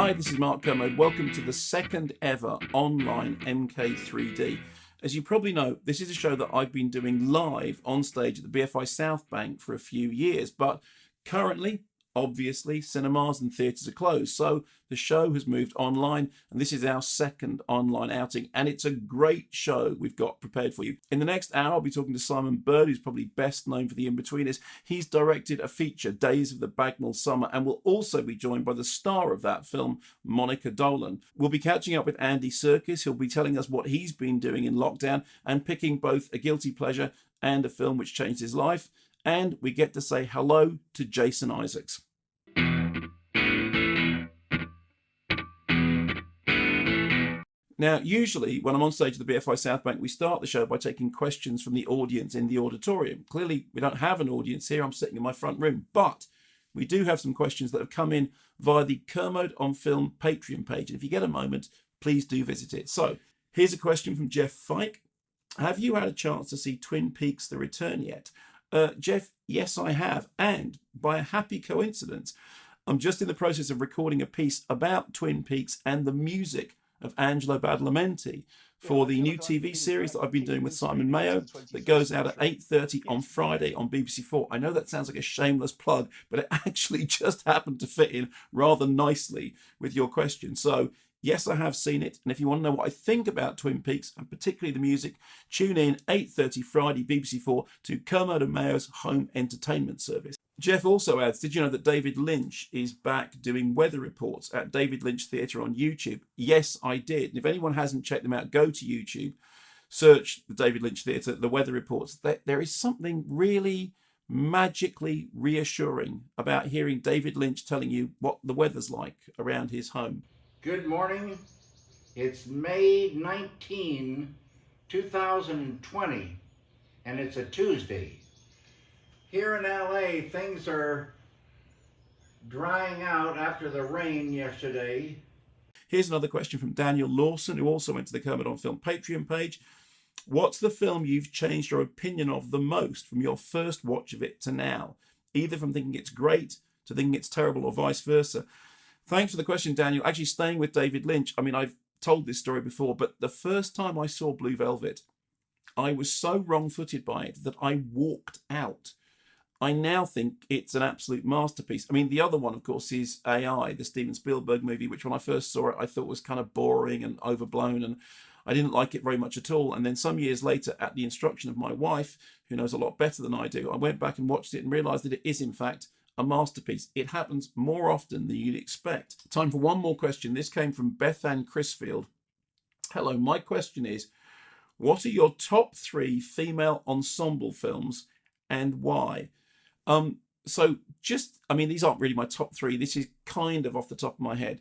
Hi, this is Mark Kermode. Welcome to the second ever online MK3D. As you probably know, this is a show that I've been doing live on stage at the BFI South Bank for a few years, but currently, obviously, cinemas and theatres are closed. So the show has moved online, and this is our second online outing, and it's a great show we've got prepared for you. In the next hour, I'll be talking to Simon Bird, who's probably best known for The In-Betweeners. He's directed a feature, Days of the Bagnall Summer, and will also be joined by the star of that film, Monica Dolan. We'll be catching up with Andy Serkis, who'll be telling us what he's been doing in lockdown and picking both a guilty pleasure and a film which changed his life. And we get to say hello to Jason Isaacs. Now, usually when I'm on stage at the BFI South Bank, we start the show by taking questions from the audience in the auditorium. Clearly, we don't have an audience here. I'm sitting in my front room, but we do have some questions that have come in via the Kermode on Film Patreon page. And if you get a moment, please do visit it. So here's a question from Jeff Fike. Have you had a chance to see Twin Peaks: The Return yet? Jeff, yes, I have. And by a happy coincidence, I'm just in the process of recording a piece about Twin Peaks and the music of Angelo Badalamenti for the new TV series that I've been doing with Simon Mayo that goes out at 8:30 on Friday on BBC4. I know that sounds like a shameless plug, but it actually just happened to fit in rather nicely with your question. So yes, I have seen it. And if you want to know what I think about Twin Peaks, and particularly the music, tune in 8:30 Friday, BBC4, to Kermode and Mayo's home entertainment service. Jeff also adds, did you know that David Lynch is back doing weather reports at David Lynch Theatre on YouTube? Yes, I did. And if anyone hasn't checked them out, go to YouTube, search the David Lynch Theatre, the weather reports. There is something really magically reassuring about hearing David Lynch telling you what the weather's like around his home. Good morning. It's May 19, 2020, and it's a Tuesday. Here in LA, things are drying out after the rain yesterday. Here's another question from Daniel Lawson, who also went to the Kermode on Film Patreon page. What's the film you've changed your opinion of the most from your first watch of it to now? Either from thinking it's great to thinking it's terrible or vice versa. Thanks for the question, Daniel. Actually, staying with David Lynch, I mean, I've told this story before, but the first time I saw Blue Velvet, I was so wrong-footed by it that I walked out. I now think it's an absolute masterpiece. I mean, the other one, of course, is AI, the Steven Spielberg movie, which when I first saw it, I thought was kind of boring and overblown, and I didn't like it very much at all. And then some years later, at the instruction of my wife, who knows a lot better than I do, I went back and watched it and realized that it is, in fact, a masterpiece. It happens more often than you'd expect. Time for one more question. This came from Beth Ann Crisfield. Hello, my question is, what are your top 3 female ensemble films and why? These aren't really my top 3. This is kind of off the top of my head.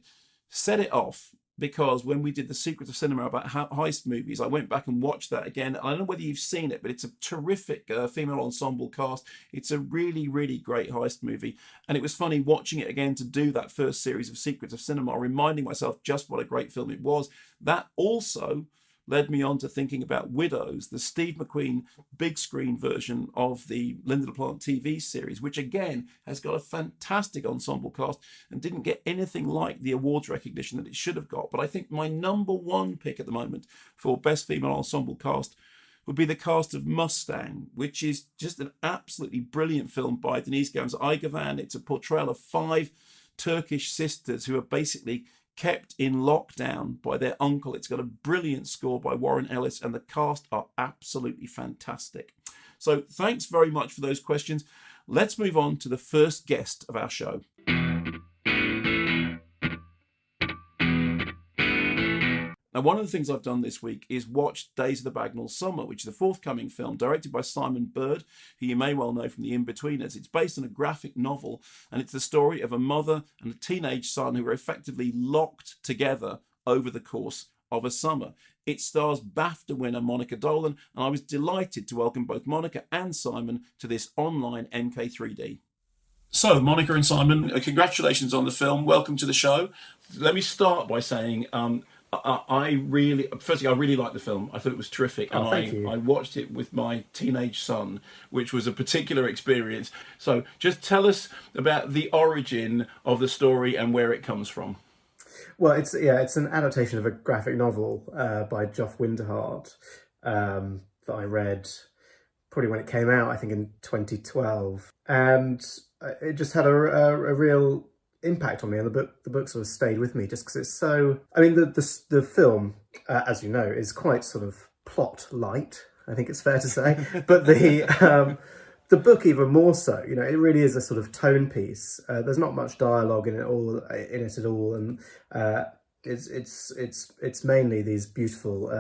Set It Off, because when we did The Secret of Cinema about heist movies, I went back and watched that again. I don't know whether you've seen it, but it's a terrific female ensemble cast. It's a really, really great heist movie. And it was funny watching it again to do that first series of Secrets of Cinema, reminding myself just what a great film it was. That also led me on to thinking about Widows, the Steve McQueen big screen version of the Linda LaPlante TV series, which again has got a fantastic ensemble cast and didn't get anything like the awards recognition that it should have got. But I think my number 1 pick at the moment for best female ensemble cast would be the cast of Mustang, which is just an absolutely brilliant film by Denise Gams-Eigevan. It's a portrayal of 5 Turkish sisters who are basically kept in lockdown by their uncle. It's got a brilliant score by Warren Ellis, and the cast are absolutely fantastic. So thanks very much for those questions. Let's move on to the first guest of our show. Now, one of the things I've done this week is watch Days of the Bagnall Summer, which is a forthcoming film directed by Simon Bird, who you may well know from The In-Betweeners. It's based on a graphic novel, and it's the story of a mother and a teenage son who are effectively locked together over the course of a summer. It stars BAFTA winner Monica Dolan, and I was delighted to welcome both Monica and Simon to this online MK3D. So, Monica and Simon, congratulations on the film. Welcome to the show. Let me start by saying, I really liked the film. I thought it was terrific, and I watched it with my teenage son, which was a particular experience. So just tell us about the origin of the story and where it comes from. Well, it's an adaptation of a graphic novel by Joff Winterhart that I read probably when it came out, I think in 2012, and it just had a real impact on me, and the book sort of stayed with me just because it's so. I mean, the film, as you know, is quite sort of plot light, I think it's fair to say, but the book even more so. You know, it really is a sort of tone piece. There's not much dialogue in it at all, and it's mainly these beautiful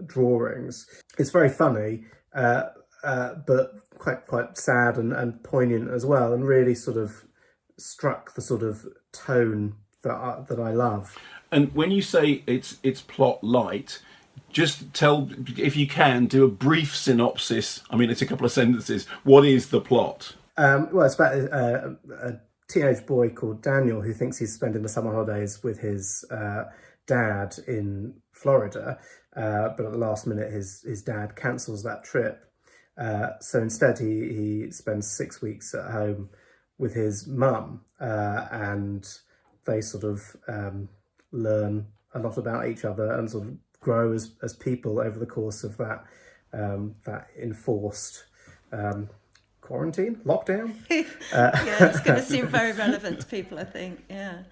drawings. It's very funny, but quite sad and poignant as well, and really sort of struck the sort of tone that I love. And when you say it's plot light, just tell, if you can, do a brief synopsis. I mean, it's a couple of sentences. What is the plot? Well, it's about a teenage boy called Daniel who thinks he's spending the summer holidays with his dad in Florida, but at the last minute his dad cancels that trip. So instead he spends 6 weeks at home with his mum, and they sort of learn a lot about each other and sort of grow as people over the course of that enforced quarantine, lockdown. Yeah, it's going to seem very relevant to people, I think. Yeah.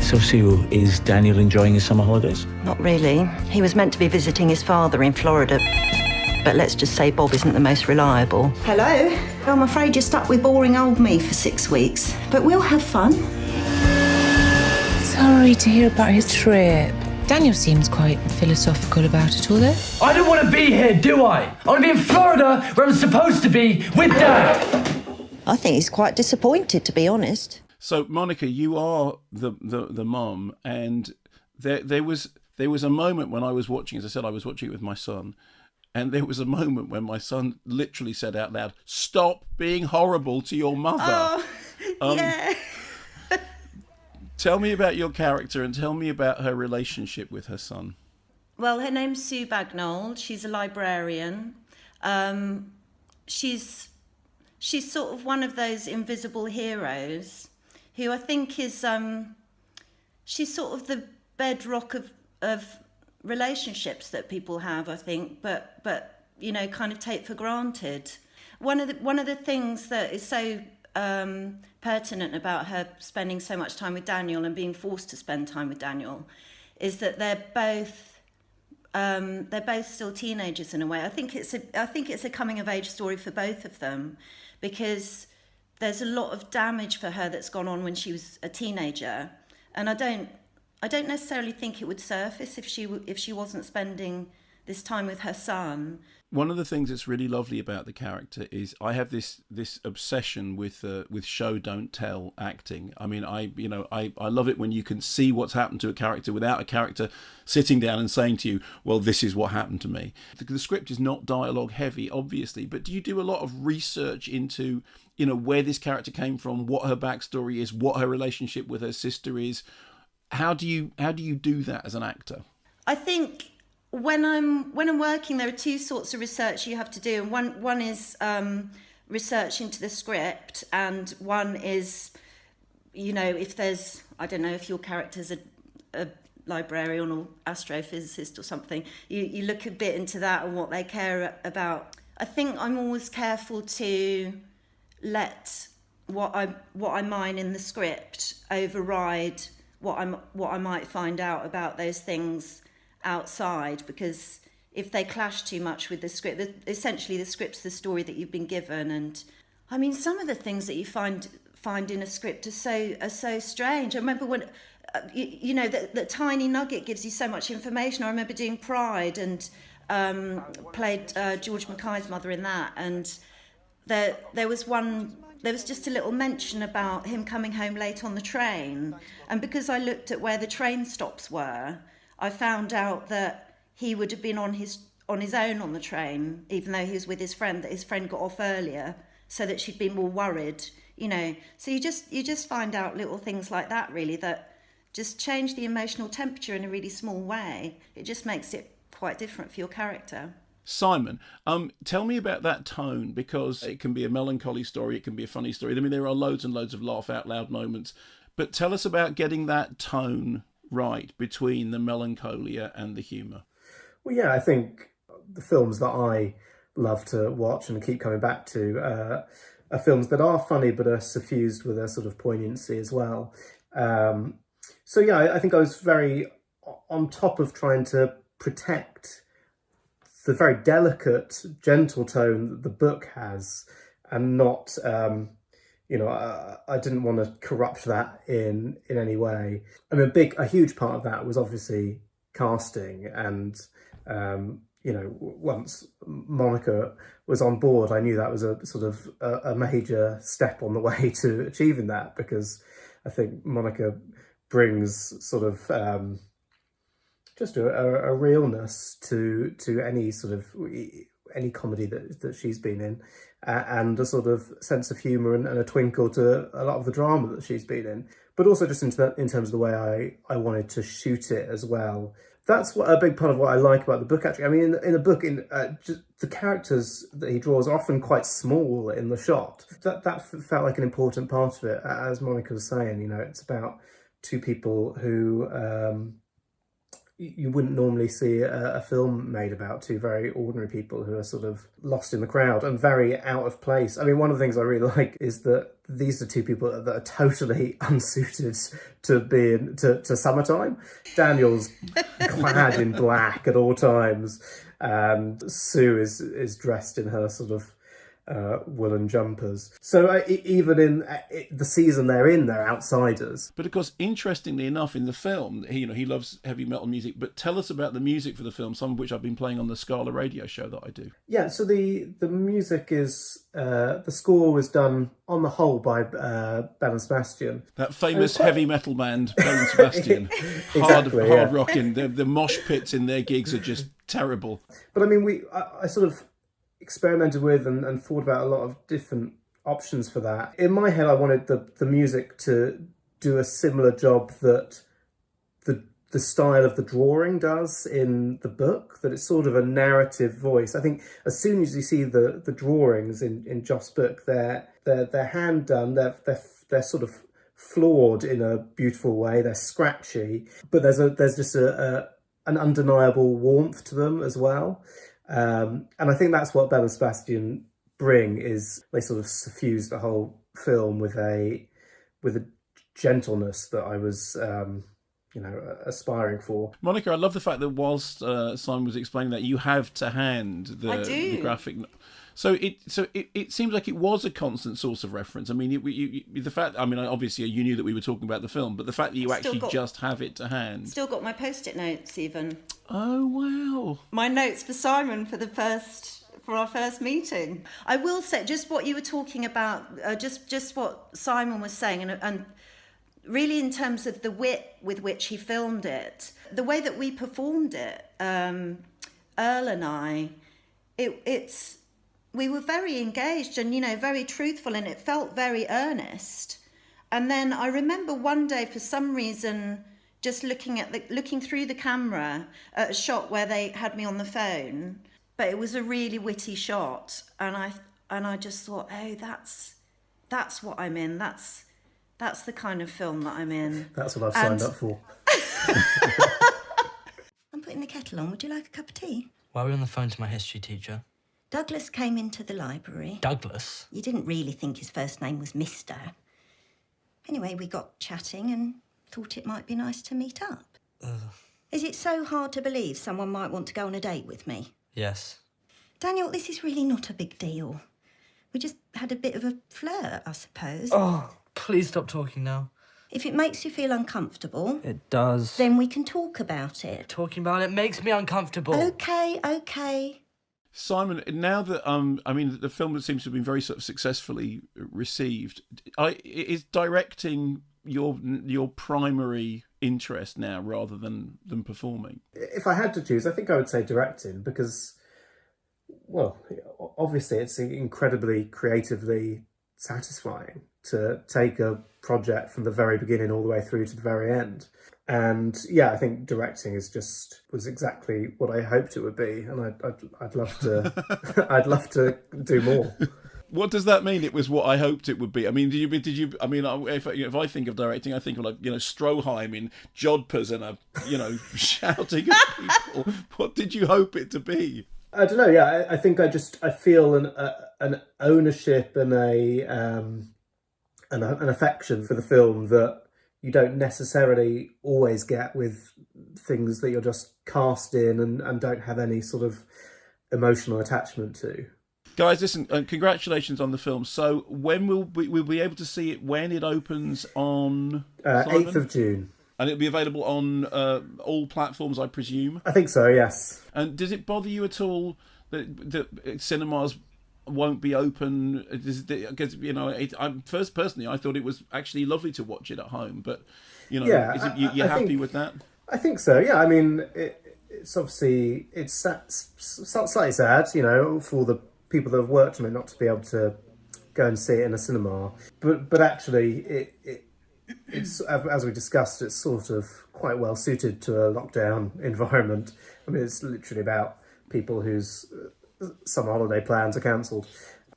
So, Sue, is Daniel enjoying his summer holidays? Not really. He was meant to be visiting his father in Florida, but let's just say Bob isn't the most reliable. Hello? I'm afraid you're stuck with boring old me for 6 weeks, but we'll have fun. Sorry to hear about his trip. Daniel seems quite philosophical about it all, though. I don't want to be here, do I? I want to be in Florida, where I'm supposed to be, with Dad. I think he's quite disappointed, to be honest. So, Monica, you are the mum, and there was a moment when I was watching, as I said, I was watching it with my son, and there was a moment when my son literally said out loud, "Stop being horrible to your mother." Oh, yeah. Tell me about your character and tell me about her relationship with her son. Well, her name's Sue Bagnold. She's a librarian. She's sort of one of those invisible heroes who I think is she's sort of the bedrock of relationships that people have, I think, but you know, kind of take for granted. One of the things that is so pertinent about her spending so much time with Daniel and being forced to spend time with Daniel is that they're both still teenagers in a way. I think it's a coming of age story for both of them, because there's a lot of damage for her that's gone on when she was a teenager, and I don't necessarily think it would surface if she wasn't spending this time with her son. One of the things that's really lovely about the character is I have this obsession with show don't tell acting. I mean, I love it when you can see what's happened to a character without a character sitting down and saying to you, well, this is what happened to me. The script is not dialogue heavy, obviously, but do you do a lot of research into, you know, where this character came from, what her backstory is, what her relationship with her sister is? How do you do that as an actor? I think when I'm working, there are two sorts of research you have to do, and one is research into the script, and one is, you know, if there's, I don't know, if your character's a librarian or astrophysicist or something, you look a bit into that and what they care about. I think I'm always careful to let what I mine in the script override what I might find out about those things outside, because if they clash too much with the script, essentially the script's the story that you've been given. And I mean, some of the things that you find in a script are so strange. I remember when you know that tiny nugget gives you so much information. I remember doing Pride and played George Mackay's mother in that, and there was just a little mention about him coming home late on the train, and because I looked at where the train stops were, I found out that he would have been on his own on the train, even though he was with his friend, that his friend got off earlier, so that she'd be more worried, you know. So you just find out little things like that, really, that just change the emotional temperature in a really small way. It just makes it quite different for your character. Simon, tell me about that tone, because it can be a melancholy story, it can be a funny story. I mean, there are loads and loads of laugh out loud moments, but tell us about getting that tone right between the melancholia and the humour. Well, yeah, I think the films that I love to watch and keep coming back to are films that are funny but are suffused with a sort of poignancy as well. So yeah, I think I was very on top of trying to protect the very delicate, gentle tone that the book has, and not, I didn't want to corrupt that in any way. I mean, a huge part of that was obviously casting, and once Monica was on board, I knew that was a sort of a major step on the way to achieving that, because I think Monica brings sort of just a realness to any sort of any comedy that she's been in, and a sort of sense of humour and a twinkle to a lot of the drama that she's been in, but also just in terms of the way I wanted to shoot it as well. That's a big part of what I like about the book, actually. I mean, in the book, just the characters that he draws are often quite small in the shot. That felt like an important part of it. As Monica was saying, it's about two people who you wouldn't normally see a film made about, two very ordinary people who are sort of lost in the crowd and very out of place. I mean, one of the things I really like is that these are two people that are totally unsuited to being to summertime. Daniel's clad in black at all times, and Sue is dressed in her sort of woolen jumpers. So even in the season they're in, they're outsiders. But of course, interestingly enough, in the film, he loves heavy metal music. But tell us about the music for the film, some of which I've been playing on the Scala radio show that I do. Yeah, so the music is the score was done on the whole by Belle and Sebastian. That famous heavy metal band, Belle and Sebastian. Exactly, hard rocking. The mosh pits in their gigs are just terrible. But I mean, I sort of experimented with and thought about a lot of different options for that. In my head, I wanted the music to do a similar job that the style of the drawing does in the book, that it's sort of a narrative voice. I think as soon as you see the drawings in Joff's book, they're hand done, they're sort of flawed in a beautiful way, they're scratchy, but there's just an undeniable warmth to them as well. And I think that's what Belle and Sebastian bring, is they sort of suffuse the whole film with a gentleness that I was aspiring for. Monica, I love the fact that whilst Simon was explaining that, you have to hand the graphic. So it seems like it was a constant source of reference. I mean, the fact. I mean, obviously you knew that we were talking about the film, but the fact that you just have it to hand. Still got my post-it notes even. Oh wow! My notes for Simon for our first meeting. I will say just what you were talking about, just what Simon was saying, and really in terms of the wit with which he filmed it, the way that we performed it, Earl and I, we were very engaged and, very truthful, and it felt very earnest. And then I remember one day, for some reason, just looking through the camera at a shot where they had me on the phone, but it was a really witty shot, and I just thought, oh, that's what I'm in. That's the kind of film that I'm in. That's what I've signed up for. I'm putting the kettle on. Would you like a cup of tea? Why are we on the phone to my history teacher? Douglas came into the library. Douglas? You didn't really think his first name was Mr. Anyway, we got chatting and thought it might be nice to meet up. Is it so hard to believe someone might want to go on a date with me? Yes. Daniel, this is really not a big deal. We just had a bit of a flirt, I suppose. Oh, please stop talking now. If it makes you feel uncomfortable... It does. ...then we can talk about it. Talking about it makes me uncomfortable. OK. Simon, now that the film seems to have been very sort of successfully received, is directing your primary interest now rather than performing? If I had to choose, I think I would say directing, because, well, obviously it's incredibly creatively satisfying to take a project from the very beginning all the way through to the very end. And yeah, I think directing was exactly what I hoped it would be, and I'd love to I'd love to do more. What does that mean? It was what I hoped it would be. I mean, did you? I mean, if I think of directing, I think of like Stroheim in Jodhpurs and shouting at people. What did you hope it to be? I don't know. Yeah, I think I feel an ownership and an affection for the film that you don't necessarily always get with things that you're just cast in and don't have any sort of emotional attachment to. Guys, listen, congratulations on the film. So when we'll be able to see it when it opens on 8th of June. And it'll be available on all platforms, I presume? I think so, yes. And does it bother you at all that cinemas won't be open? Because, personally, I thought it was actually lovely to watch it at home. But, you're happy with that? I think so, yeah. I mean, it's obviously, it's slightly sad, for the people that have worked on it not to be able to go and see it in a cinema. But actually, it's as we discussed, it's sort of quite well suited to a lockdown environment. I mean, it's literally about people whose summer holiday plans are cancelled.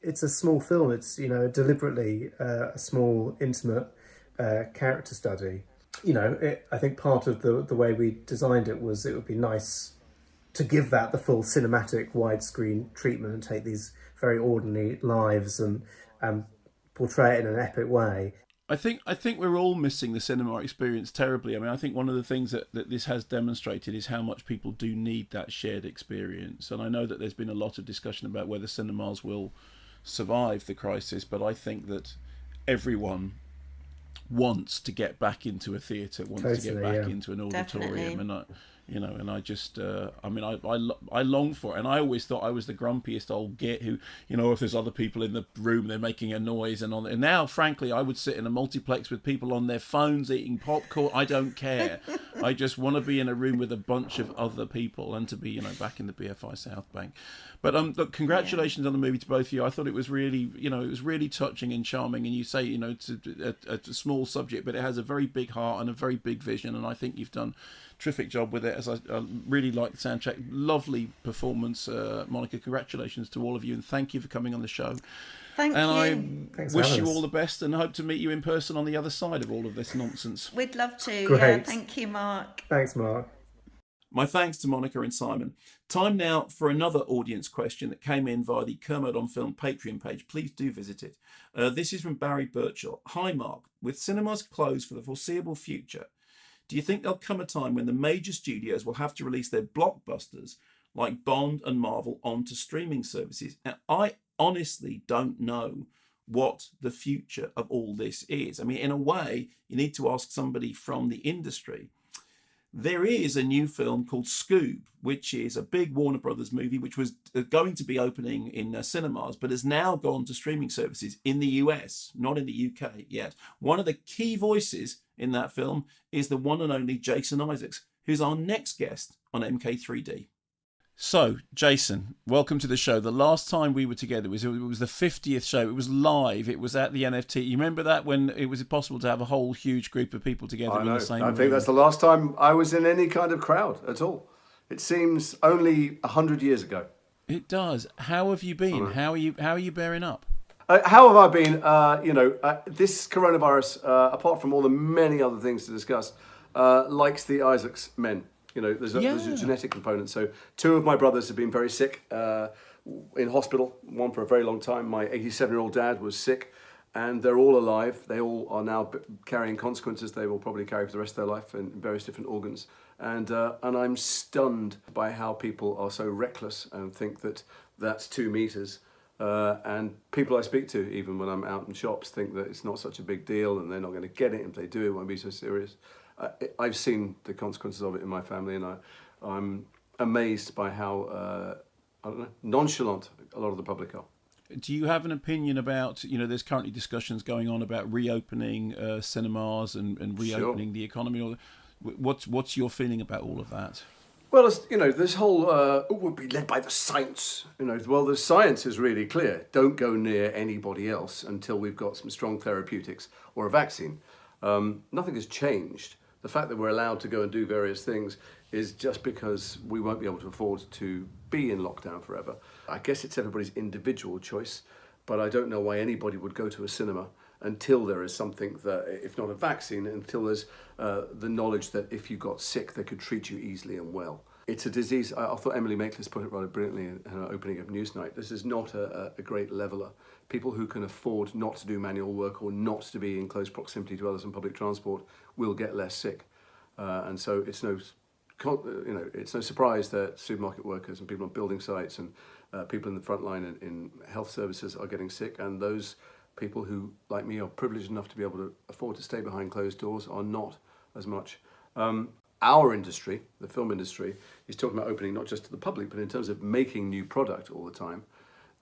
It's a small film. It's deliberately a small, intimate character study. I think part of the way we designed it was it would be nice to give that the full cinematic widescreen treatment and take these very ordinary lives and portray it in an epic way. I think we're all missing the cinema experience terribly. I mean, I think one of the things that this has demonstrated is how much people do need that shared experience. And I know that there's been a lot of discussion about whether cinemas will survive the crisis, but I think that everyone wants to get back into a theatre, wants to get back into an auditorium. Definitely. And I just, I long for it. And I always thought I was the grumpiest old git who, if there's other people in the room, they're making a noise. And now, frankly, I would sit in a multiplex with people on their phones eating popcorn. I don't care. I just want to be in a room with a bunch of other people and to be, back in the BFI South Bank. But look, congratulations on the movie to both of you. I thought it was really, it was really touching and charming. And you say, it's a small subject, but it has a very big heart and a very big vision. And I think you've done a terrific job with it. As I really like the soundtrack. Lovely performance, Monica. Congratulations to all of you, and thank you for coming on the show. Thank you. I wish you all the best and hope to meet you in person on the other side of all of this nonsense. We'd love to. Great. Yeah, thank you, Mark. Thanks, Mark. My thanks to Monica and Simon. Time now for another audience question that came in via the Kermode on Film Patreon page. Please do visit it. This is from Barry Birchall. Hi, Mark. With cinemas closed for the foreseeable future, do you think there'll come a time when the major studios will have to release their blockbusters like Bond and Marvel onto streaming services? Now, I honestly don't know what the future of all this is. I mean, in a way, you need to ask somebody from the industry. There is a new film called Scoob, which is a big Warner Brothers movie, which was going to be opening in cinemas, but has now gone to streaming services in the US, not in the UK yet. One of the key voices in that film is the one and only Jason Isaacs, who's our next guest on MK3D. So, Jason, welcome to the show. The last time we were together it was the 50th show. It was live. It was at the NFT. You remember that, when it was possible to have a whole huge group of people together in the same room? I think that's the last time I was in any kind of crowd at all. It seems only 100 years ago. It does. How have you been? How are you bearing up? How have I been? This coronavirus, apart from all the many other things to discuss, likes the Isaacs men. There's a genetic component. So 2 of my brothers have been very sick in hospital, one for a very long time. My 87-year-old dad was sick, and they're all alive. They all are now carrying consequences they will probably carry for the rest of their life in various different organs. And I'm stunned by how people are so reckless and think that that's 2 meters. And people I speak to, even when I'm out in shops, think that it's not such a big deal and they're not going to get it. If they do, it won't be so serious. I've seen the consequences of it in my family, and I'm amazed by how nonchalant a lot of the public are. Do you have an opinion about, there's currently discussions going on about reopening cinemas and reopening the economy? What's your feeling about all of that? Well, this whole we'll be led by the science. Well, the science is really clear. Don't go near anybody else until we've got some strong therapeutics or a vaccine. Nothing has changed. The fact that we're allowed to go and do various things is just because we won't be able to afford to be in lockdown forever. I guess it's everybody's individual choice, but I don't know why anybody would go to a cinema until there is something that, if not a vaccine, until there's the knowledge that if you got sick, they could treat you easily and well. It's a disease. I thought Emily Maitlis put it rather brilliantly in her opening of Newsnight. This is not a great leveller. People who can afford not to do manual work or not to be in close proximity to others in public transport will get less sick, and so it's no surprise that supermarket workers and people on building sites and people in the front line in health services are getting sick, and those people who, like me, are privileged enough to be able to afford to stay behind closed doors are not as much. Our industry, the film industry, is talking about opening not just to the public, but in terms of making new product all the time.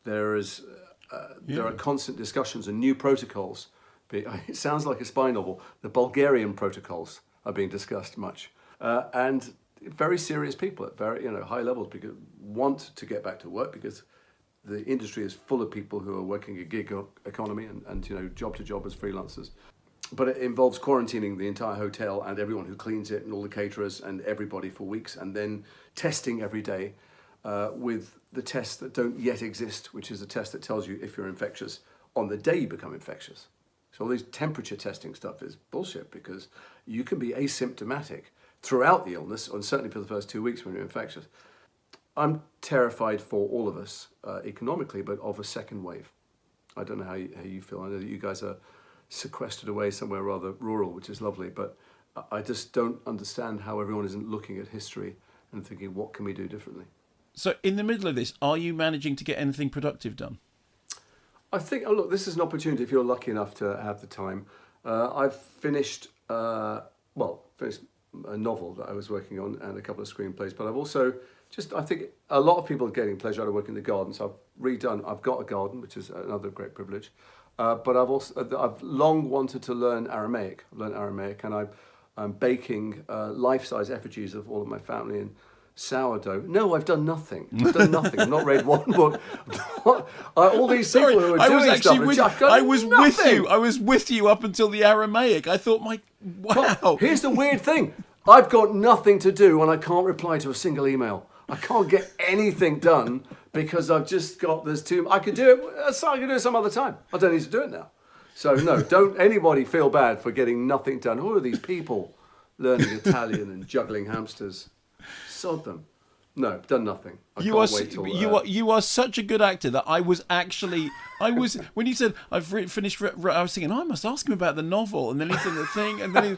There are constant discussions and new protocols. It sounds like a spy novel. The Bulgarian protocols are being discussed much, and very serious people at very high levels want to get back to work because the industry is full of people who are working a gig economy and job to job as freelancers. But it involves quarantining the entire hotel and everyone who cleans it and all the caterers and everybody for weeks, and then testing every day with the tests that don't yet exist, which is a test that tells you if you're infectious on the day you become infectious. So all these temperature testing stuff is bullshit because you can be asymptomatic throughout the illness, and certainly for the first 2 weeks when you're infectious. I'm terrified for all of us economically, but of a second wave. I don't know how you feel. I know that you guys are sequestered away somewhere rather rural, which is lovely, but I just don't understand how everyone isn't looking at history and thinking, what can we do differently? So in the middle of this, are you managing to get anything productive done? I think, look, this is an opportunity if you're lucky enough to have the time. I've finished a novel that I was working on and a couple of screenplays, but I've also I think a lot of people are getting pleasure out of working in the garden. So I've got a garden, which is another great privilege. But I've long wanted to learn Aramaic. I've learned Aramaic, and I'm baking life-size effigies of all of my family in sourdough. No, I've done nothing. I've not read one book. All these people who are doing stuff. I was with you. I was with you up until the Aramaic. I thought, wow. But here's the weird thing. I've got nothing to do, and I can't reply to a single email. I can't get anything done because I've just got I could do it some other time. I don't need to do it now. So no, don't anybody feel bad for getting nothing done. Who are these people learning Italian and juggling hamsters? Sod them. No, done nothing. You are such a good actor that I was when you said I've finished, I was thinking, I must ask him about the novel, and then he said the thing, and then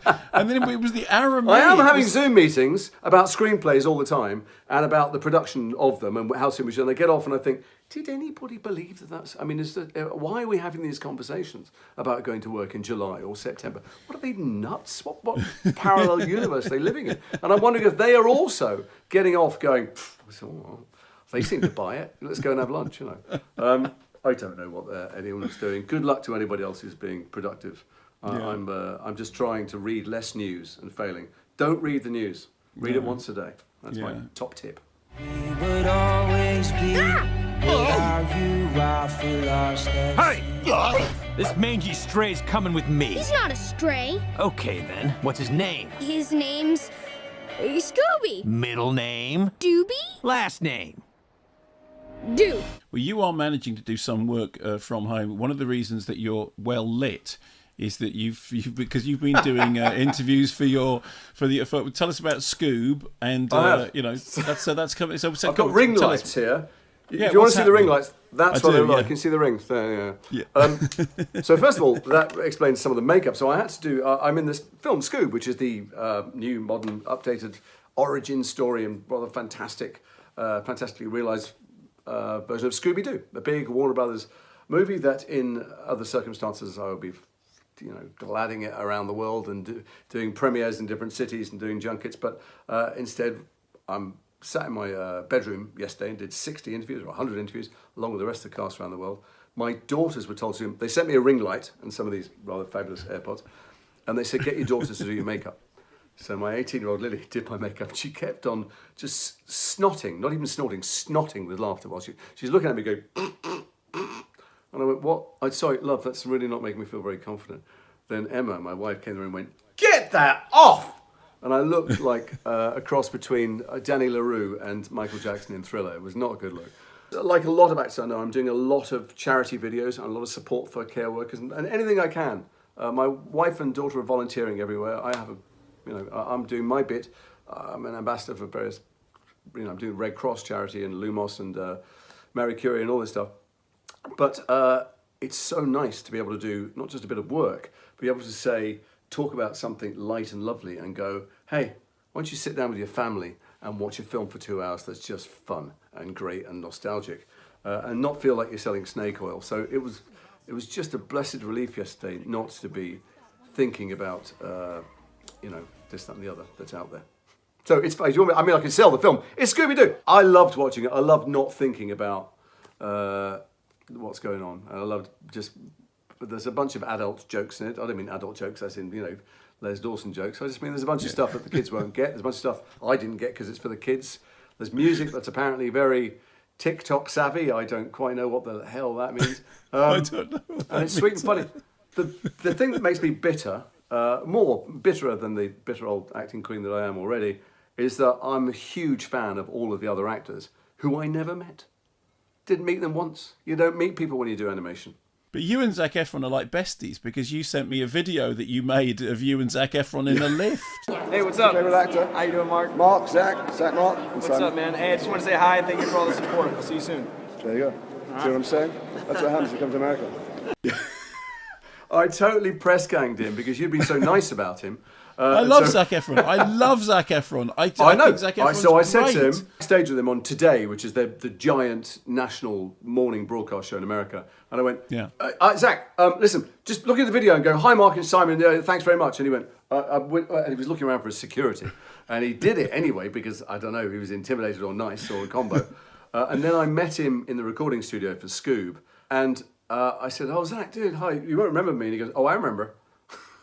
it was the Aramaic. I am having Zoom meetings about screenplays all the time and about the production of them and how soon we should. And I get off and I think, did anybody believe that's? I mean, why are we having these conversations about going to work in July or September? What are they nuts? What parallel universe are they living in? And I'm wondering if they are also getting off going, they seem to buy it. Let's go and have lunch, I don't know what anyone's doing. Good luck to anybody else who's being productive. I'm just trying to read less news and failing. Don't read the news. Read it once a day. That's my top tip. We would always be without you, I feel lost. Hey! This mangy stray's coming with me. He's not a stray. Okay then, what's his name? His name's Scooby. Middle name? Doobie. Last name? Do. Well, you are managing to do some work from home. One of the reasons that you're well lit is that because you've been doing interviews for tell us about Scoob, and that's coming. So I've got ring lights here. If you want to see the ring lights, that's what they look like. You can see the rings there. Yeah. So first of all, that explains some of the makeup. So I had to do. I'm in this film Scoob, which is the new, modern, updated origin story and rather fantastically realised version of Scooby-Doo, a big Warner Brothers movie that, in other circumstances, I would be, gladding it around the world and doing premieres in different cities and doing junkets. But instead, I'm sat in my bedroom yesterday and did 60 interviews or 100 interviews, along with the rest of the cast around the world. My daughters were told to. They sent me a ring light and some of these rather fabulous AirPods, and they said, "Get your daughters to do your makeup." So my 18-year-old Lily did my makeup. She kept on just snotting, not even snorting, snotting with laughter while she's looking at me going, and I went, what? I'm sorry, love, that's really not making me feel very confident. Then Emma, my wife, came in and went, get that off! And I looked like a cross between Danny LaRue and Michael Jackson in Thriller. It was not a good look. Like a lot of actors I know, I'm doing a lot of charity videos and a lot of support for care workers and anything I can. My wife and daughter are volunteering everywhere. I'm doing my bit. I'm an ambassador for various, I'm doing Red Cross charity and Lumos and Marie Curie and all this stuff. But it's so nice to be able to do not just a bit of work, but be able to talk about something light and lovely and go, hey, why don't you sit down with your family and watch a film for 2 hours that's just fun and great and nostalgic, and not feel like you're selling snake oil. So it was just a blessed relief yesterday not to be thinking about, this, that and the other that's out there. So it's funny. I can sell the film. It's Scooby-Doo. I loved watching it. I loved not thinking about what's going on. And I loved there's a bunch of adult jokes in it. I don't mean adult jokes as in, Les Dawson jokes. I just mean there's a bunch of stuff that the kids won't get. There's a bunch of stuff I didn't get because it's for the kids. There's music that's apparently very TikTok savvy. I don't quite know what the hell that means. I don't know. And it's sweet and funny. The thing that makes me bitter, more bitterer than the bitter old acting queen that I am already, is that I'm a huge fan of all of the other actors who I never met. Didn't meet them once. You don't meet people when you do animation. But you and Zac Efron are like besties because you sent me a video that you made of you and Zac Efron in a lift. Hey, what's up? Favorite actor? How you doing, Mark? Mark, Zach, Mark. What's up, man? Hey, I just want to say hi and thank you for all the support. I'll see you soon. There you go. See what I'm saying? That's what happens when you come to America. I totally press ganged him because you'd been so nice about him. I love Zac Efron. I love Zac Efron. I know. Think Zac Efron's I said great. to him, stage with him on Today, which is the giant national morning broadcast show in America. And I went, Zach, listen, just look at the video and go, hi, Mark and Simon, thanks very much. And he went, and he was looking around for his security. And he did it anyway because, I don't know, he was intimidated or nice or a combo. And then I met him in the recording studio for Scoob. And I said, oh, Zach, dude, hi, you won't remember me. And he goes, oh, I remember.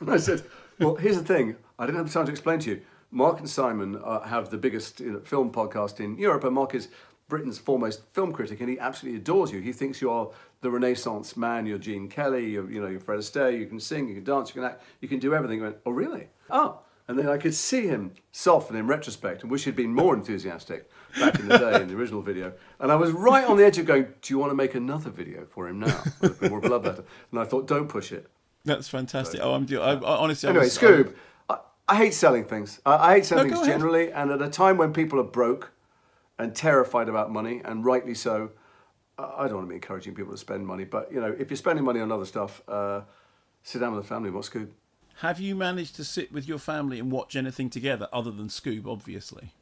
And I said, well, here's the thing. I didn't have time to explain to you. Mark and Simon have the biggest film podcast in Europe, and Mark is Britain's foremost film critic, and he absolutely adores you. He thinks you are the Renaissance man. You're Gene Kelly. You're Fred Astaire. You can sing. You can dance. You can act. You can do everything. He went, oh, really? Oh. And then I could see him soften in retrospect and wish he'd been more enthusiastic back in the day in the original video. And I was right on the edge of going, do you want to make another video for him now? More blood letter. And I thought, don't push it. That's fantastic. I honestly. Anyway, Scoob. I hate selling things. I hate selling things generally, and at a time when people are broke and terrified about money, and rightly so, I don't want to be encouraging people to spend money, but if you're spending money on other stuff, sit down with the family and watch Scoob. Have you managed to sit with your family and watch anything together other than Scoob, obviously?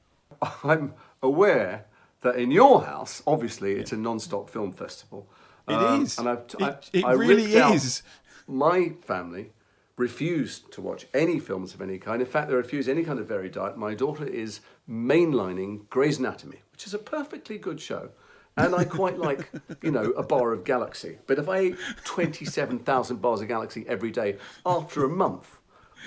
I'm aware that in your house, obviously, it's a non-stop film festival. It is. And it really is. My family refused to watch any films of any kind. In fact, they refuse any kind of varied diet. My daughter is mainlining Grey's Anatomy, which is a perfectly good show. And I quite like, a bar of Galaxy. But if I ate 27,000 bars of Galaxy every day, after a month,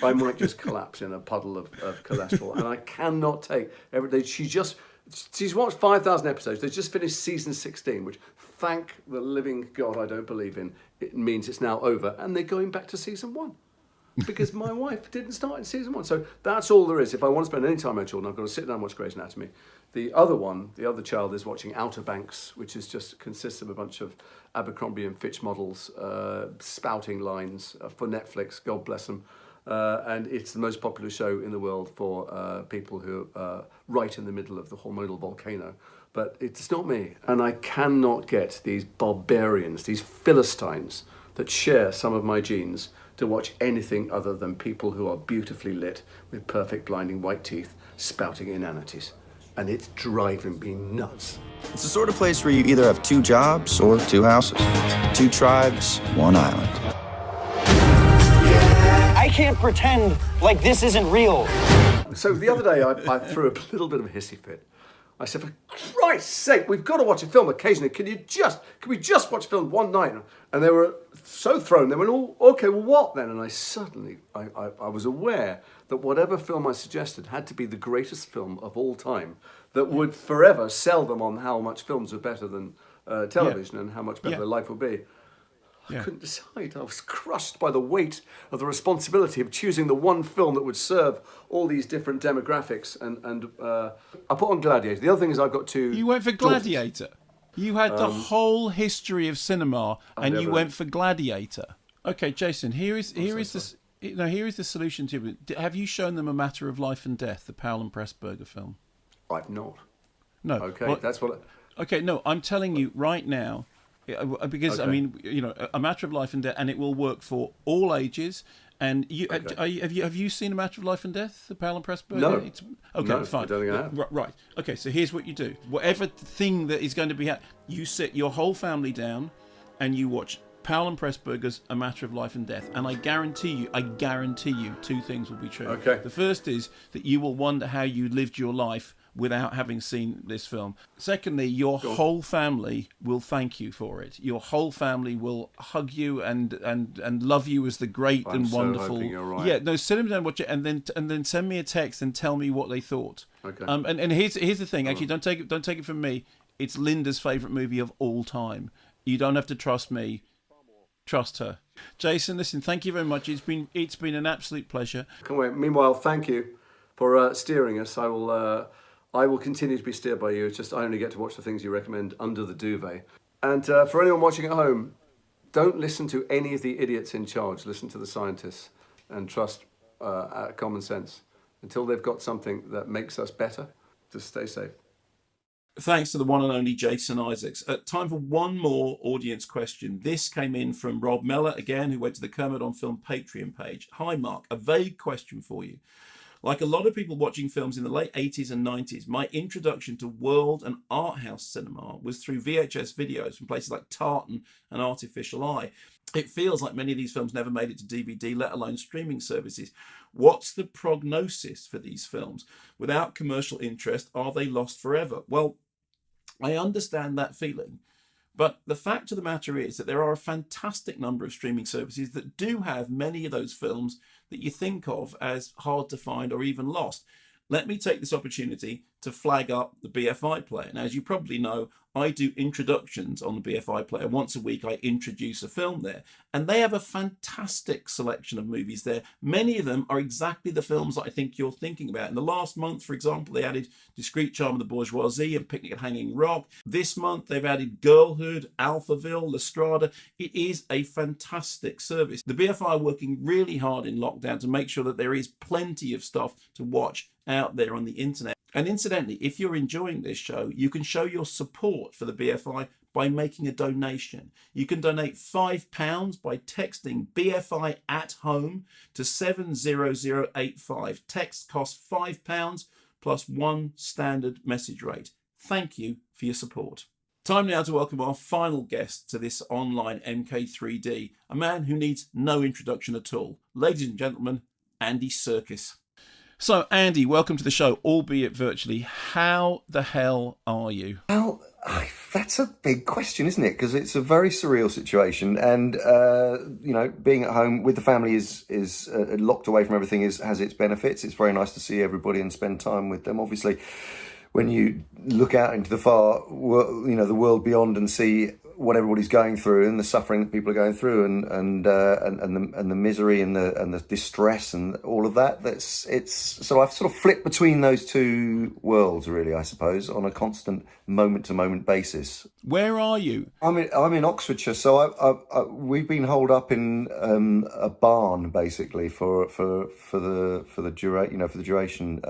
I might just collapse in a puddle of cholesterol. And I cannot take every day. She's watched 5,000 episodes. They've just finished season 16, which, thank the living God, I don't believe in. It means it's now over. And they're going back to season 1. Because my wife didn't start in season 1. So that's all there is. If I want to spend any time with my children, I've got to sit down and watch Grey's Anatomy. The other child is watching Outer Banks, which consists of a bunch of Abercrombie and Fitch models spouting lines for Netflix, God bless them. And it's the most popular show in the world for people who are right in the middle of the hormonal volcano. But it's not me. And I cannot get these barbarians, these Philistines that share some of my genes to watch anything other than people who are beautifully lit with perfect blinding white teeth spouting inanities. And it's driving me nuts. It's the sort of place where you either have 2 jobs or 2 houses, 2 tribes, 1 island. I can't pretend like this isn't real. So the other day I threw a little bit of a hissy fit I said, for Christ's sake, we've got to watch a film occasionally. Can we just watch a film one night? And they were so thrown. They went, oh, okay, well, what then? And I was aware that whatever film I suggested had to be the greatest film of all time that would forever sell them on how much films are better than television and how much better their life would be. I couldn't decide. I was crushed by the weight of the responsibility of choosing the one film that would serve all these different demographics. And I put on Gladiator. The other thing is I've got two... You went for Gladiator? You had the whole history of cinema and you went for Gladiator. Okay, Jason, here is the solution to it. Have you shown them A Matter of Life and Death, the Powell and Pressburger film? I've not. No. Okay, that's what... Okay, no, I'm telling you right now... Because, I mean, A Matter of Life and Death, and it will work for all ages. And have you seen A Matter of Life and Death, the Powell and Pressburger? No. Fine. I don't think I have. Right. Okay, so here's what you do. Whatever thing that is going to be... you sit your whole family down and you watch Powell and Pressburger's A Matter of Life and Death. And I guarantee you, two things will be true. Okay. The first is that you will wonder how you lived your life without having seen this film. Secondly, your whole family will thank you for it. Your whole family will hug you and love you as the great and wonderful. Hoping you're right. Yeah, no, sit them down, watch it, and then send me a text and tell me what they thought. Okay. And here's the thing. Actually, don't take it from me. It's Linda's favourite movie of all time. You don't have to trust me. Trust her. Jason, listen, thank you very much. It's been an absolute pleasure. Can't wait. Meanwhile, thank you for steering us. I will continue to be steered by you. It's just I only get to watch the things you recommend under the duvet. And for anyone watching at home, don't listen to any of the idiots in charge. Listen to the scientists and trust common sense. Until they've got something that makes us better, just stay safe. Thanks to the one and only Jason Isaacs. Time for one more audience question. This came in from Rob Mellor, again, who went to the Kermit on Film Patreon page. Hi, Mark. A vague question for you. Like a lot of people watching films in the late 80s and 90s, my introduction to world and art house cinema was through VHS videos from places like Tartan and Artificial Eye. It feels like many of these films never made it to DVD, let alone streaming services. What's the prognosis for these films? Without commercial interest, are they lost forever? Well, I understand that feeling. But the fact of the matter is that there are a fantastic number of streaming services that do have many of those films that you think of as hard to find or even lost. Let me take this opportunity to flag up the BFI player. Now, as you probably know, I do introductions on the BFI player. Once a week, I introduce a film there. And they have a fantastic selection of movies there. Many of them are exactly the films that I think you're thinking about. In the last month, for example, they added Discreet Charm of the Bourgeoisie and Picnic at Hanging Rock. This month, they've added Girlhood, Alphaville, La Strada. It is a fantastic service. The BFI are working really hard in lockdown to make sure that there is plenty of stuff to watch out there on the internet. And incidentally, if you're enjoying this show, you can show your support for the BFI by making a donation. You can donate £5 by texting BFI at home to 70085. Text costs £5 plus one standard message rate. Thank you for your support. Time now to welcome our final guest to this online MK3D, a man who needs no introduction at all. Ladies and gentlemen, Andy Serkis. So, Andy, welcome to the show, albeit virtually. How the hell are you? Well, that's a big question, isn't it? Because it's a very surreal situation, and being at home with the family is locked away from everything has its benefits. It's very nice to see everybody and spend time with them. Obviously, when you look out into the the world beyond and see what everybody's going through and the suffering that people are going through and the misery and the distress and all of that. So I've sort of flipped between those two worlds, really, I suppose, on a constant moment to moment basis. Where are you? I'm in Oxfordshire, so we've been holed up in a barn basically for the duration.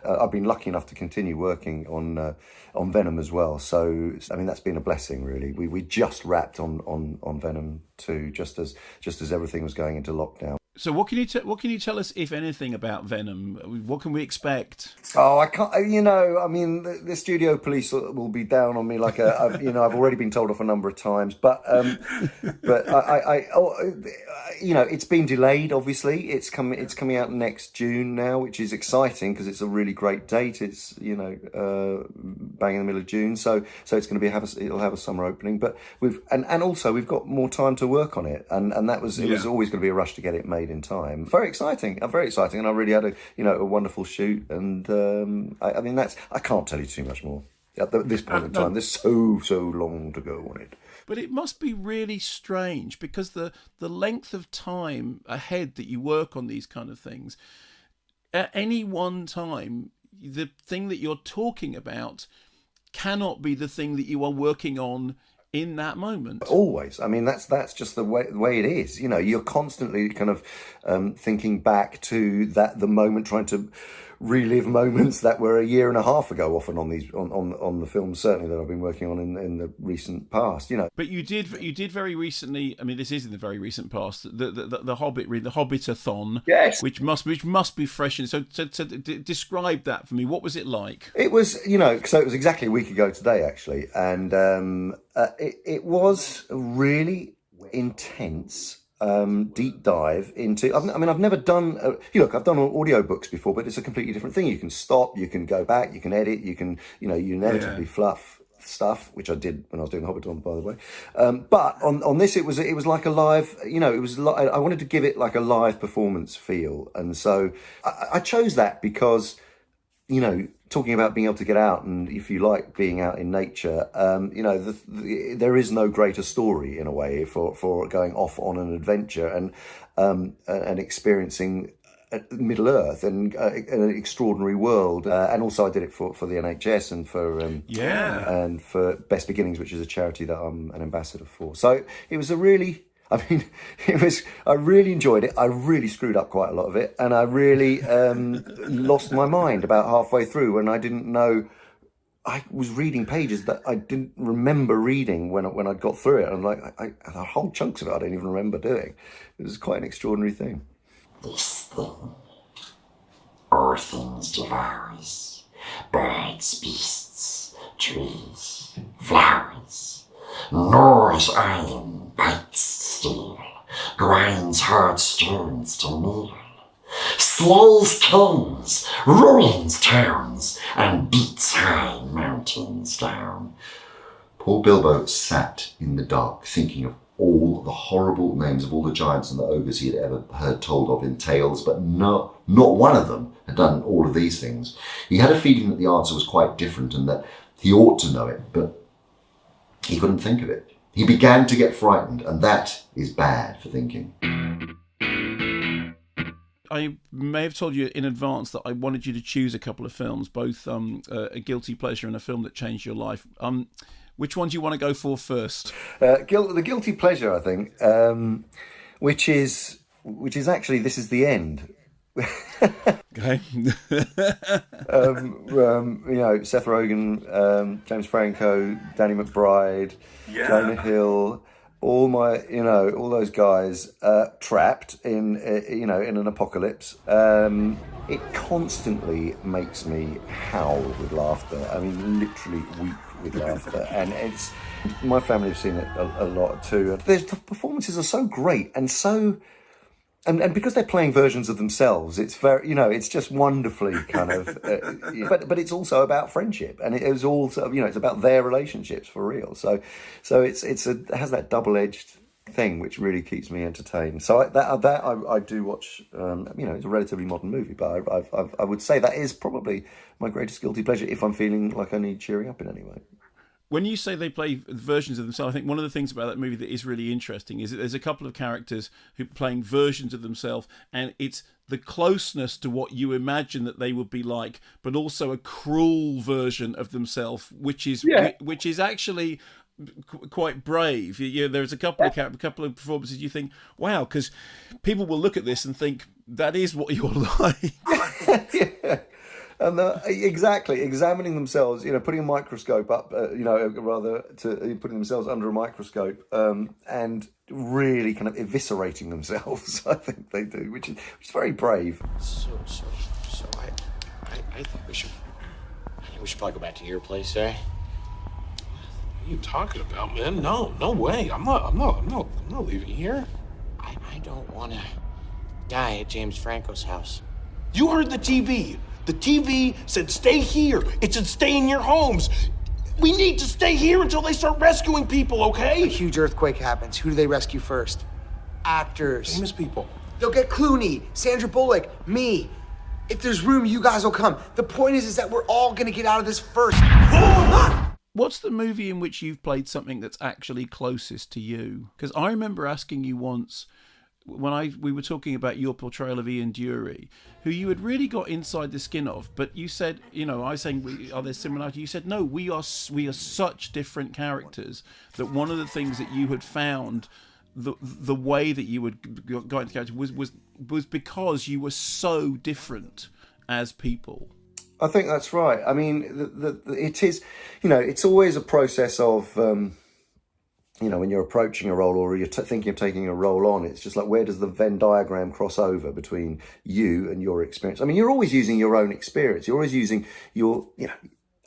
I've been lucky enough to continue working on Venom as well. So I mean that's been a blessing, really. We just wrapped on Venom 2 just as everything was going into lockdown. So what can you tell us, if anything, about Venom? What can we expect? Oh, I can't. I mean, the studio police will be down on me like I've already been told off a number of times. But it's been delayed. Obviously, it's coming out next June now, which is exciting because it's a really great date. It's bang in the middle of June, so it's going to it'll have a summer opening. But also we've got more time to work on it, and it was always going to be a rush to get it made in time. Very exciting, and I really had a wonderful shoot, and I can't tell you too much more at this point in time. There's so long to go on it. But it must be really strange because the length of time ahead that you work on these kind of things, at any one time, the thing that you're talking about cannot be the thing that you are working on in that moment. Always. I mean, that's just the way it is. You're constantly kind of thinking back to the moment, trying to relive moments that were a year and a half ago, often on the films certainly that I've been working on in the recent past. But you did very recently. I mean, this is in the very recent past. The Hobbit, the Hobbitathon. Yes. Which must be fresh. And so describe that for me. What was it like? It was, so it was exactly a week ago today, actually, and it was a really intense deep dive into. I've never done. I've done audiobooks before, but it's a completely different thing. You can stop, you can go back, you can edit, you can, you inevitably fluff stuff, which I did when I was doing Hobbiton, by the way. But on this, it was like a live. I wanted to give it like a live performance feel, and so I chose that because, talking about being able to get out, and if you like being out in nature, there is no greater story in a way for going off on an adventure and experiencing Middle Earth and an extraordinary world. And also I did it for the NHS and for Best Beginnings, which is a charity that I'm an ambassador for. So it was I really enjoyed it. I really screwed up quite a lot of it, and I really lost my mind about halfway through when I didn't know. I was reading pages that I didn't remember reading when I got through it. I'm like, the whole chunks of it I don't even remember doing. It was quite an extraordinary thing. This thing, all things devours, birds, beasts, trees, flowers, gnaws iron, bites steel, grinds hard stones to meal, slays kings, ruins towns, and beats high mountains down. Poor Bilbo sat in the dark thinking of all the horrible names of all the giants and the ogres he had ever heard told of in tales, but not one of them had done all of these things. He had a feeling that the answer was quite different and that he ought to know it, but he couldn't think of it. He began to get frightened, and that is bad for thinking. I may have told you in advance that I wanted you to choose a couple of films, both a guilty pleasure and a film that changed your life. Which one do you want to go for first? The guilty pleasure, I think, which is actually This Is the End. Okay. Seth Rogen, James Franco, Danny McBride, Jonah Hill, all those guys trapped in an apocalypse. It constantly makes me howl with laughter. I mean, literally weep with laughter, and my family have seen it a lot too. The performances are so great and so. And because they're playing versions of themselves, it's very, it's just wonderfully kind of, but it's also about friendship, and it is also, it's about their relationships for real. So it has that double-edged thing which really keeps me entertained. So I do watch. It's a relatively modern movie, but I would say that is probably my greatest guilty pleasure if I'm feeling like I need cheering up in any way. When you say they play versions of themselves, I think one of the things about that movie that is really interesting is that there's a couple of characters who are playing versions of themselves, and it's the closeness to what you imagine that they would be like, but also a cruel version of themselves, which is actually quite brave. There's a couple of performances you think, wow, because people will look at this and think that is what you're like. And exactly, examining themselves, putting a microscope up, putting themselves under a microscope, and really kind of eviscerating themselves. I think they do, which is very brave. So I think we should probably go back to your place, eh? What are you talking about, man? No way. I'm not leaving here. I don't want to die at James Franco's house. You heard the TV. The TV said stay here. It said stay in your homes. We need to stay here until they start rescuing people, okay? A huge earthquake happens. Who do they rescue first? Actors. Famous people. They'll get Clooney, Sandra Bullock, me. If there's room, you guys will come. The point is that we're all gonna get out of this first. What's the movie in which you've played something that's actually closest to you? Because I remember asking you once, when we were talking about your portrayal of Ian Dury, who you had really got inside the skin of, but you said, I was saying, are there similarities? You said, no, we are such different characters that one of the things that you had found, the way that you would go into character was because you were so different as people. I think that's right. I mean, it is, it's always a process of, when you're approaching a role or you're thinking of taking a role on, it's just like, where does the Venn diagram cross over between you and your experience? I mean, you're always using your own experience. You're always using your,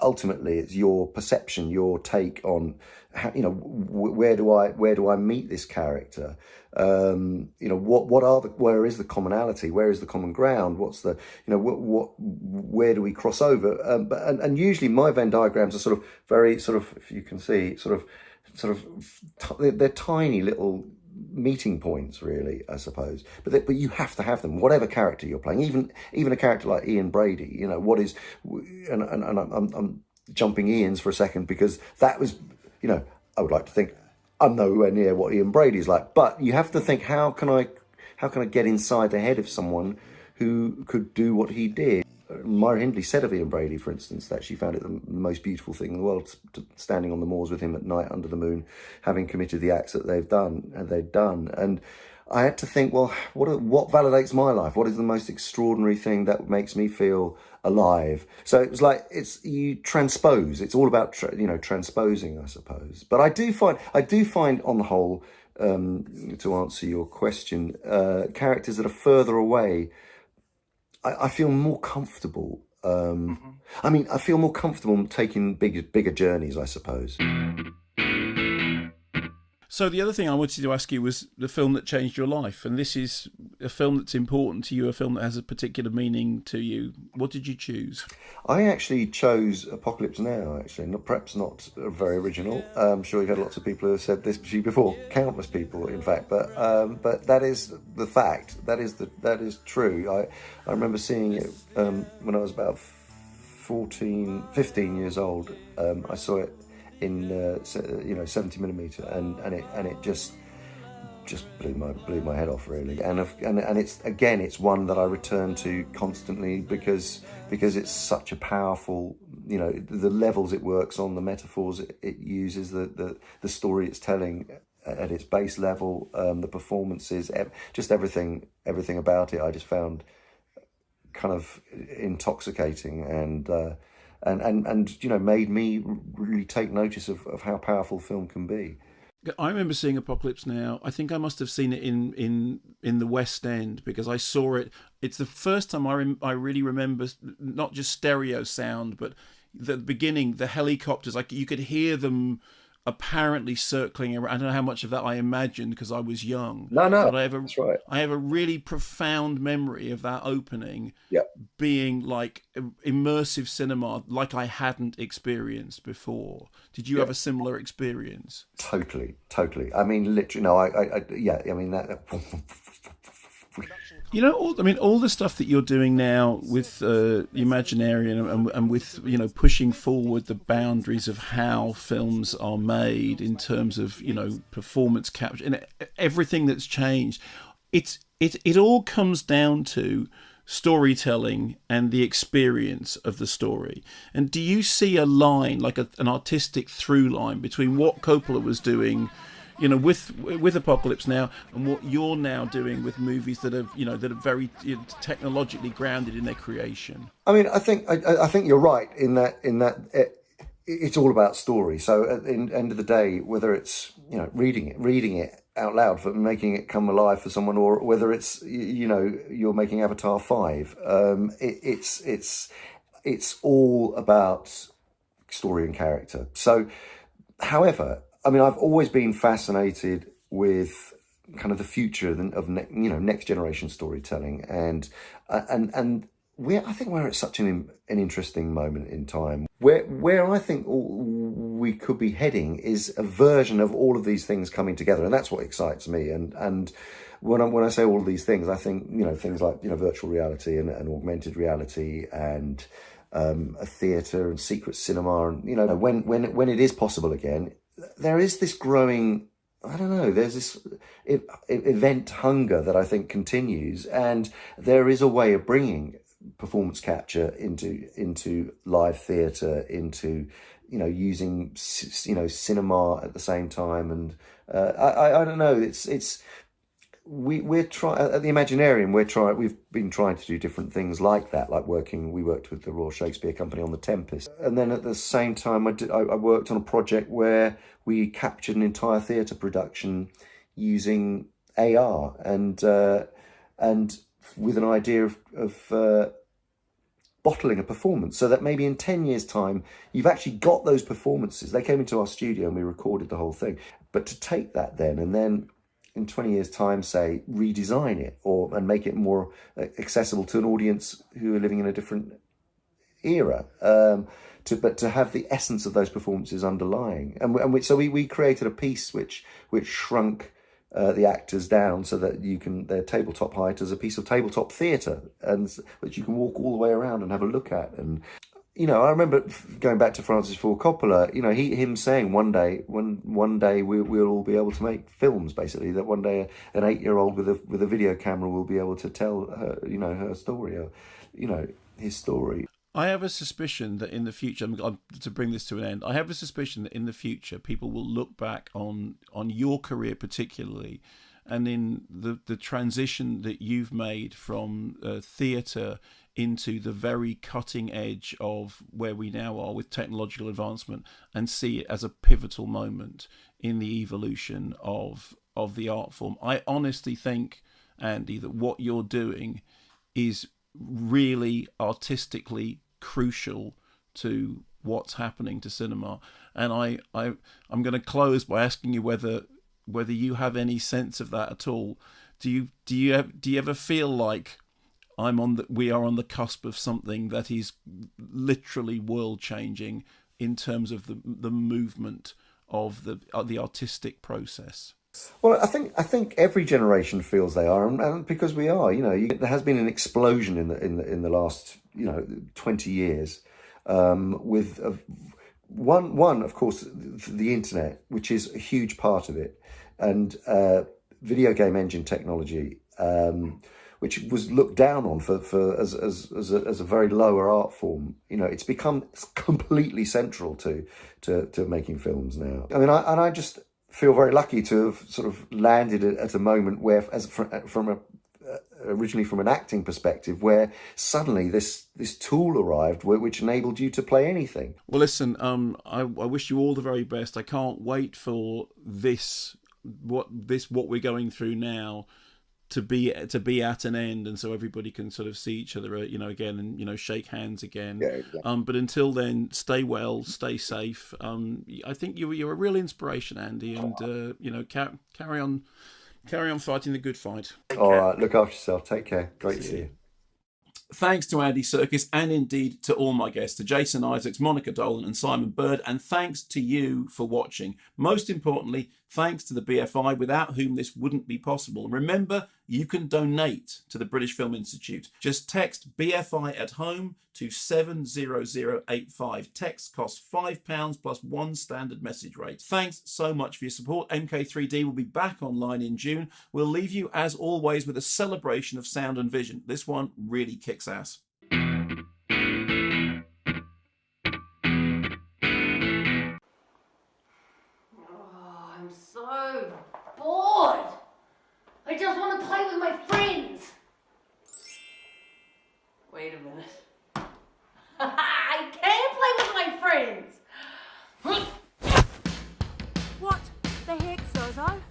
ultimately it's your perception, your take on how, where do I meet this character? Where is the commonality? Where is the common ground? What's the, where do we cross over? And usually my Venn diagrams are sort of very if you can see, they're tiny little meeting points, really, I suppose. But you have to have them, whatever character you're playing. Even a character like Ian Brady, what is, and I'm jumping Ian's for a second because that was, I would like to think I'm nowhere near what Ian Brady's like. But you have to think, how can I get inside the head of someone who could do what he did? Myra Hindley said of Ian Brady, for instance, that she found it the most beautiful thing in the world, standing on the moors with him at night under the moon, having committed the acts that they'd done. And I had to think, well, what validates my life? What is the most extraordinary thing that makes me feel alive? So it was like, you transpose. It's all about transposing, I suppose. But I do find on the whole, to answer your question, characters that are further away, I feel more comfortable. I feel more comfortable taking bigger journeys, I suppose. So the other thing I wanted to ask you was the film that changed your life, and this is a film that's important to you, a film that has a particular meaning to you. What did you choose? I actually chose Apocalypse Now, actually. Perhaps not very original. I'm sure you've had lots of people who have said this to you before, countless people, in fact. But that is the fact. That is true. I remember seeing it when I was about 15 years old. I saw it in 70mm, and it just blew my head off, really. And it's one that I return to constantly because it's such a powerful, the levels it works on, the metaphors it uses, the story it's telling at its base level, the performances, just everything about it I just found kind of intoxicating and made me really take notice of how powerful film can be. I remember seeing Apocalypse Now. I think I must have seen it in the West End because I saw it. It's the first time I really remember not just stereo sound, but the beginning, the helicopters. Like you could hear them apparently circling around. I don't know how much of that I imagined because I was young. No, but that's right. I have a really profound memory of that opening being like immersive cinema like I hadn't experienced before. Did you have a similar experience? Totally. I mean, literally, no, I mean, that... all the stuff that you're doing now with the Imaginarium and with, pushing forward the boundaries of how films are made in terms of, performance capture and everything that's changed. It all comes down to storytelling and the experience of the story. And do you see a line, like an artistic through line between what Coppola was doing, you know, with Apocalypse Now and what you're now doing with movies that are, you know, that are very technologically grounded in their creation? I mean, I think you're right in that it's all about story. So at the end of the day, whether it's, you know, reading it out loud for making it come alive for someone, or whether it's, you know, you're making Avatar 5, it's all about story and character. So, however, I mean, I've always been fascinated with kind of the future of next generation storytelling, and I think we're at such an interesting moment in time where I think we could be heading is a version of all of these things coming together, and that's what excites me. And when I say all of these things, I think, you know, things like, you know, virtual reality and augmented reality and a theatre and secret cinema, and, you know, when it is possible again, there is this growing, I don't know, there's this event hunger that I think continues, and there is a way of bringing performance capture into live theatre, into, you know, using, you know, cinema at the same time. And I don't know, we're trying at the Imaginarium. We've been trying to do different things like that, like we worked with the Royal Shakespeare Company on The Tempest, and then at the same time I worked on a project where we captured an entire theatre production using AR and with an idea of bottling a performance, so that maybe in 10 years' time you've actually got those performances. They came into our studio and we recorded the whole thing. But to take that then and then in 20 years' time, say, redesign it and make it more accessible to an audience who are living in a different era, but to have the essence of those performances underlying. So we created a piece which shrunk the actors down so that their tabletop height as a piece of tabletop theatre, and which you can walk all the way around and have a look at. And, you know, I remember going back to Francis Ford Coppola, you know, him saying one day we'll all be able to make films, basically, that one day an 8-year-old with a video camera will be able to tell her, you know, her story, or, you know, his story. I have a suspicion that in the future, to bring this to an end, I have a suspicion that in the future people will look back on your career particularly, and in the transition that you've made from theatre into the very cutting edge of where we now are with technological advancement, and see it as a pivotal moment in the evolution of the art form. I honestly think, Andy, that what you're doing is really artistically crucial to what's happening to cinema. And I'm going to close by asking you whether you have any sense of that at all. Do you ever feel like we are on the cusp of something that is literally world changing in terms of the movement of the artistic process? Well, I think every generation feels they are, and because we are, you know, there has been an explosion in the last, you know, 20 years, with one of course the internet, which is a huge part of it, and video game engine technology, which was looked down on as a very lower art form. You know, it's become completely central to making films now. I mean, I just feel very lucky to have sort of landed at a moment where, originally from an acting perspective, where suddenly this tool arrived which enabled you to play anything. Well, listen, I wish you all the very best. I can't wait for what we're going through now to be at an end, and so everybody can sort of see each other, you know, again, and, you know, shake hands again. Yeah, exactly. But until then, stay well, stay safe. I think you're a real inspiration, Andy, and you know, carry on fighting the good fight. All right, look after yourself. Take care. Great to see you. Thanks to Andy Serkis, and indeed to all my guests, to Jason Isaacs, Monica Dolan and Simon Bird, and thanks to you for watching. Most importantly, thanks to the BFI, without whom this wouldn't be possible. Remember, you can donate to the British Film Institute. Just text BFI at home to 70085. Text costs £5 plus one standard message rate. Thanks so much for your support. MK3D will be back online in June. We'll leave you, as always, with a celebration of sound and vision. This one really kicks ass. I'm so wait a minute. I can't play with my friends. What the heck, Zozo?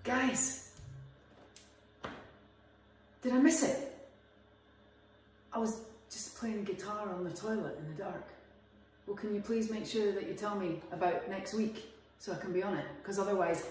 Guys, did I miss it? I was just playing guitar on the toilet in the dark. Well, can you please make sure that you tell me about next week so I can be on it? Because otherwise...